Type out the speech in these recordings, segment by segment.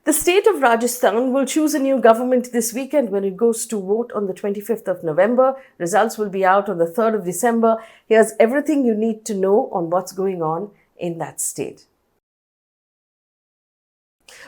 The state of Rajasthan will choose a new government this weekend when it goes to vote on the 25th of November. Results will be out on the 3rd of December. Here's everything you need to know on what's going on in that state.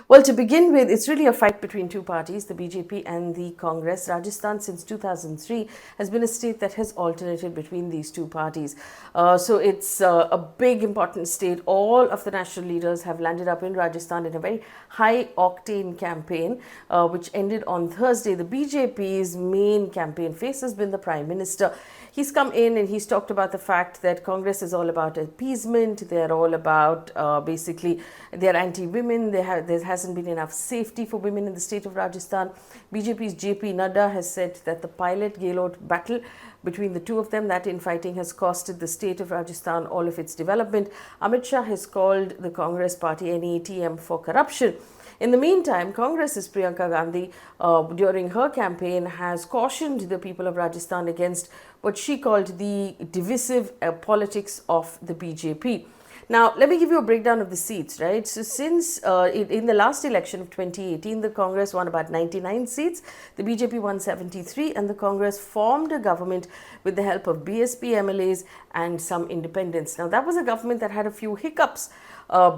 Well, to begin with, it's really a fight between two parties, the BJP and the Congress. Rajasthan, since 2003, has been a state that has alternated between these two parties. So it's a big, important state. All of the national leaders have landed up in Rajasthan in a very high octane campaign, which ended on Thursday. The BJP's main campaign face has been the Prime Minister. He's come in and he's talked about the fact that Congress is all about appeasement. They're all about basically they're anti-women. There hasn't been enough safety for women in the state of Rajasthan. BJP's JP Nadia has said that the Pilot-Gehlot battle between the two of them, that infighting has costed the state of Rajasthan all of its development. Amit Shah has called the Congress party an ATM for corruption. In the meantime, Congress's Priyanka Gandhi, during her campaign, has cautioned the people of Rajasthan against what she called the divisive politics of the BJP. Now, let me give you a breakdown of the seats, right? So, since in the last election of 2018, the Congress won about 99 seats, the BJP won 73, and the Congress formed a government with the help of BSP MLAs and some independents. Now, that was a government that had a few hiccups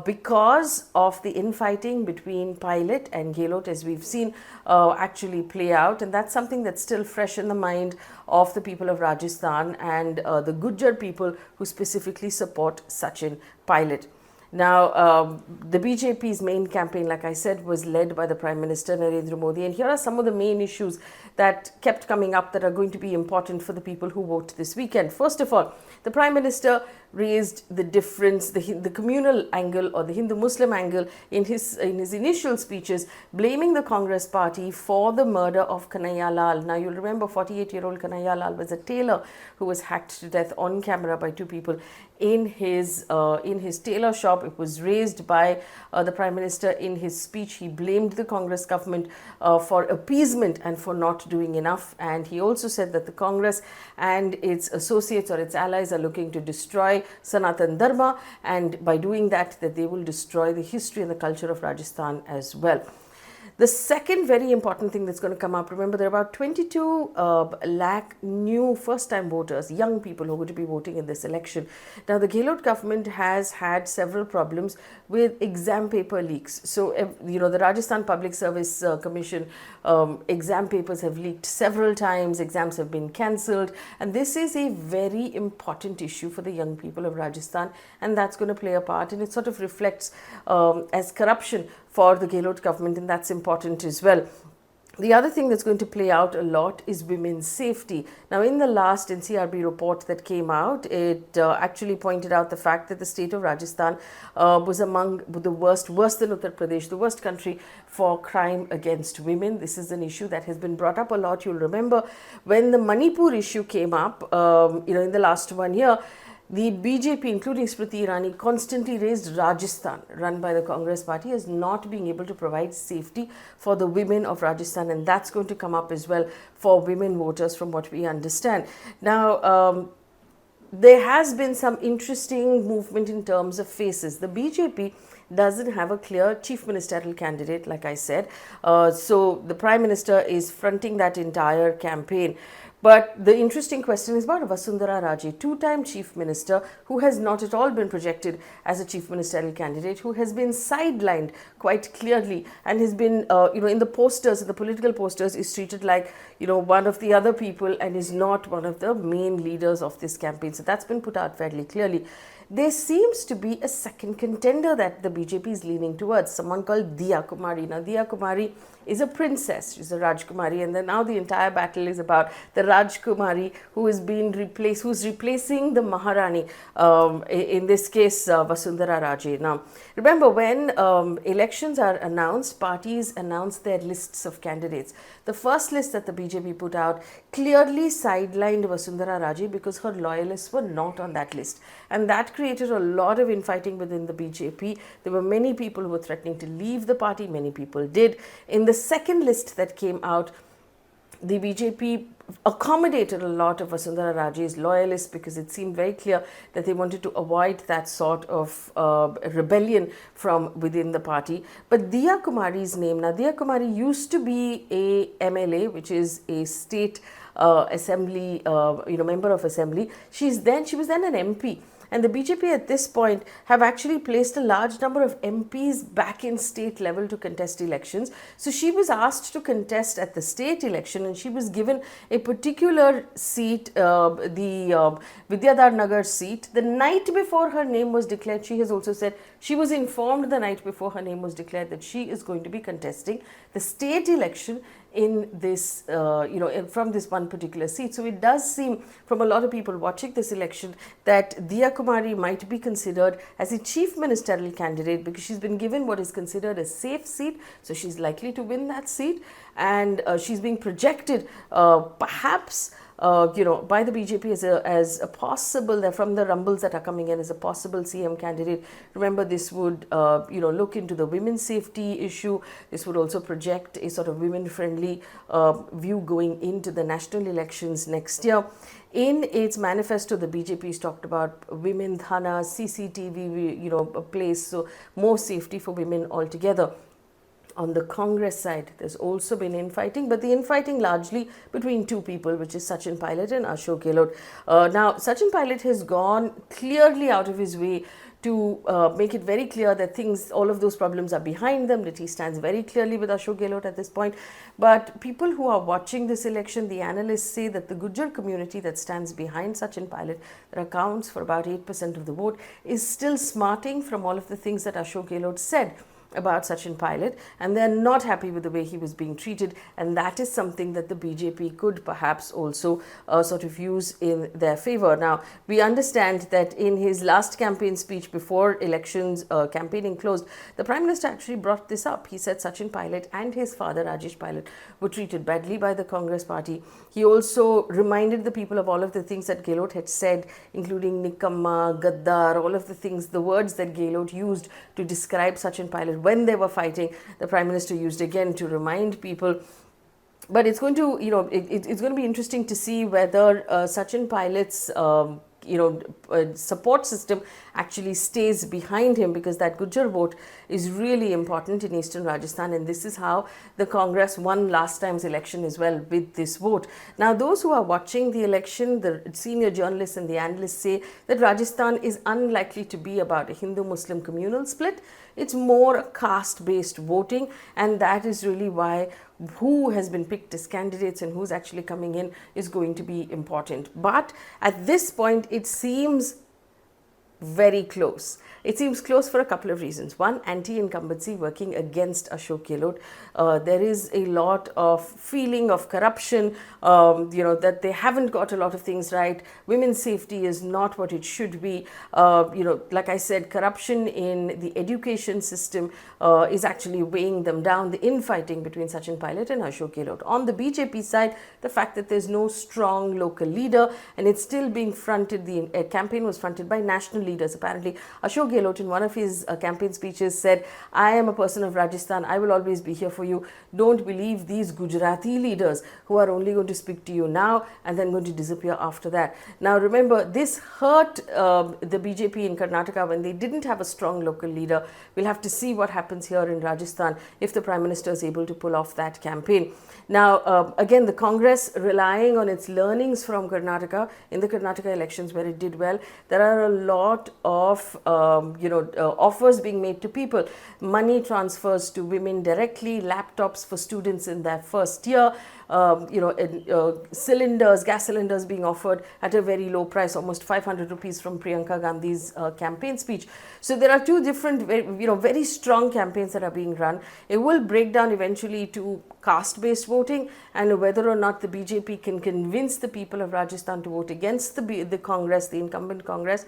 because of the infighting between Pilot and Gehlot, as we've seen actually play out. And that's something that's still fresh in the mind of the people of Rajasthan and the Gujjar people who specifically support Sachin Pilot. Now, the BJP's main campaign, like I said, was led by the Prime Minister Narendra Modi. And here are some of the main issues that kept coming up that are going to be important for the people who vote this weekend. First of all, the Prime Minister raised the difference, the communal angle or the Hindu-Muslim angle in his initial speeches, blaming the Congress party for the murder of Kanhaiya Lal. Now, you'll remember 48-year-old Kanhaiya Lal was a tailor who was hacked to death on camera by two people in his tailor shop. It was raised by the Prime Minister in his speech. He blamed the Congress government for appeasement and for not doing enough. And he also said that the Congress and its associates or its allies are looking to destroy Sanatan Dharma, and by doing that they will destroy the history and the culture of Rajasthan as well. The second very important thing that's going to come up, remember there are about 22 lakh new first-time voters, young people who are going to be voting in this election. Now, the Gehlot government has had several problems with exam paper leaks. So, the Rajasthan Public Service Commission exam papers have leaked several times, exams have been cancelled, and this is a very important issue for the young people of Rajasthan, and that's going to play a part, and it sort of reflects as corruption for the Gehlot government, and that's important as well. The other thing that's going to play out a lot is women's safety. Now, in the last NCRB report that came out, it actually pointed out the fact that the state of Rajasthan was among the worse than Uttar Pradesh, the worst country for crime against women. This is an issue that has been brought up a lot. You'll remember when the Manipur issue came up, in the last 1 year, the BJP, including Smriti Irani, constantly raised Rajasthan, run by the Congress party, as not being able to provide safety for the women of Rajasthan. And that's going to come up as well for women voters, from what we understand. Now, there has been some interesting movement in terms of faces. The BJP doesn't have a clear chief ministerial candidate, like I said. So the Prime Minister is fronting that entire campaign. But the interesting question is about Vasundhara Raje, two-time chief minister who has not at all been projected as a chief ministerial candidate, who has been sidelined quite clearly and has been, in the posters, in the political posters, is treated like, one of the other people and is not one of the main leaders of this campaign. So that's been put out fairly clearly. There seems to be a second contender that the BJP is leaning towards, someone called Diya Kumari. Now, Diya Kumari is a princess, she's a Rajkumari, and then now the entire battle is about the Rajkumari who is being replaced, who's replacing the Maharani, in this case Vasundhara Raje. Now, remember when elections are announced, parties announce their lists of candidates. The first list that the BJP put out clearly sidelined Vasundhara Raje because her loyalists were not on that list, and that created a lot of infighting within the BJP. There were many people who were threatening to leave the party, many people did. In the second list that came out, the BJP accommodated a lot of Vasundhara Raje's loyalists because it seemed very clear that they wanted to avoid that sort of rebellion from within the party. But Diya Kumari's name, now Diya Kumari used to be a MLA, which is a state assembly, member of assembly. She was then an MP. And the BJP at this point have actually placed a large number of MPs back in state level to contest elections. So she was asked to contest at the state election, and she was given a particular seat, the Vidyadhar Nagar seat. The night before her name was declared, she has also said she was informed the night before her name was declared that she is going to be contesting the state election in this, from this one particular seat. So it does seem from a lot of people watching this election that Diya Kumari might be considered as a chief ministerial candidate because she's been given what is considered a safe seat. So she's likely to win that seat, and she's being projected perhaps by the BJP as a possible, from the rumbles that are coming in, as a possible CM candidate. Remember, this would, look into the women's safety issue. This would also project a sort of women-friendly view going into the national elections next year. In its manifesto, the BJP has talked about women thana, CCTV, a place, so more safety for women altogether. On the Congress side, there's also been infighting, but the infighting largely between two people, which is Sachin Pilot and Ashok Gehlot. Now, Sachin Pilot has gone clearly out of his way to make it very clear that all of those problems are behind them, that he stands very clearly with Ashok Gehlot at this point. But people who are watching this election, the analysts say that the Gujjar community that stands behind Sachin Pilot, that accounts for about 8% of the vote, is still smarting from all of the things that Ashok Gehlot said about Sachin Pilot, and they're not happy with the way he was being treated, and that is something that the BJP could perhaps also sort of use in their favor. Now, we understand that in his last campaign speech before elections campaigning closed, the Prime Minister actually brought this up. He said Sachin Pilot and his father Rajesh Pilot were treated badly by the Congress party. He also reminded the people of all of the things that Gehlot had said, including Nikamma, Gaddar, all of the things, the words that Gehlot used to describe Sachin Pilot when they were fighting. The Prime Minister used again to remind people. But it's going to, it's going to be interesting to see whether Sachin Pilot's support system actually stays behind him, because that Gujjar vote is really important in eastern Rajasthan, and this is how the Congress won last time's election as well, with this vote. Now, those who are watching the election, the senior journalists and the analysts say that Rajasthan is unlikely to be about a Hindu-Muslim communal split. It's more a caste-based voting, and that is really why who has been picked as candidates and who's actually coming in is going to be important. But at this point, it seems very close. It seems close for a couple of reasons. One, anti-incumbency working against Ashok Gehlot. There is a lot of feeling of corruption, that they haven't got a lot of things right. Women's safety is not what it should be. Like I said, corruption in the education system is actually weighing them down. The infighting between Sachin Pilot and Ashok Gehlot. On the BJP side, the fact that there's no strong local leader, and it's still being fronted, the campaign was fronted by national leaders. Apparently, Ashok Gehlot in one of his campaign speeches said, "I am a person of Rajasthan, I will always be here for you. Don't believe these Gujarati leaders who are only going to speak to you now and then going to disappear after that." Now remember, this hurt the BJP in Karnataka when they didn't have a strong local leader. We'll have to see what happens here in Rajasthan if the Prime Minister is able to pull off that campaign. Now, again, the Congress relying on its learnings from Karnataka, in the Karnataka elections where it did well, there are a lot of offers being made to people. Money transfers to women directly, laptops for students in their first year, cylinders, gas cylinders being offered at a very low price, almost 500 rupees from Priyanka Gandhi's campaign speech. So there are two different, very strong campaigns that are being run. It will break down eventually to caste-based voting, and whether or not the BJP can convince the people of Rajasthan to vote against the Congress, the incumbent Congress,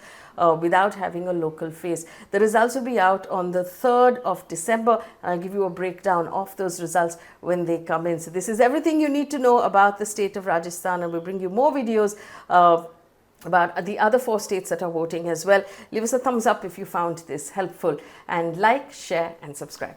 without having a local face. The results will be out on the 3rd of December. I'll give you a breakdown of those results when they come in. So this is everything you need to know about the state of Rajasthan, and we'll bring you more videos about the other 4 states that are voting as well. Leave us a thumbs up if you found this helpful, and like, share and subscribe.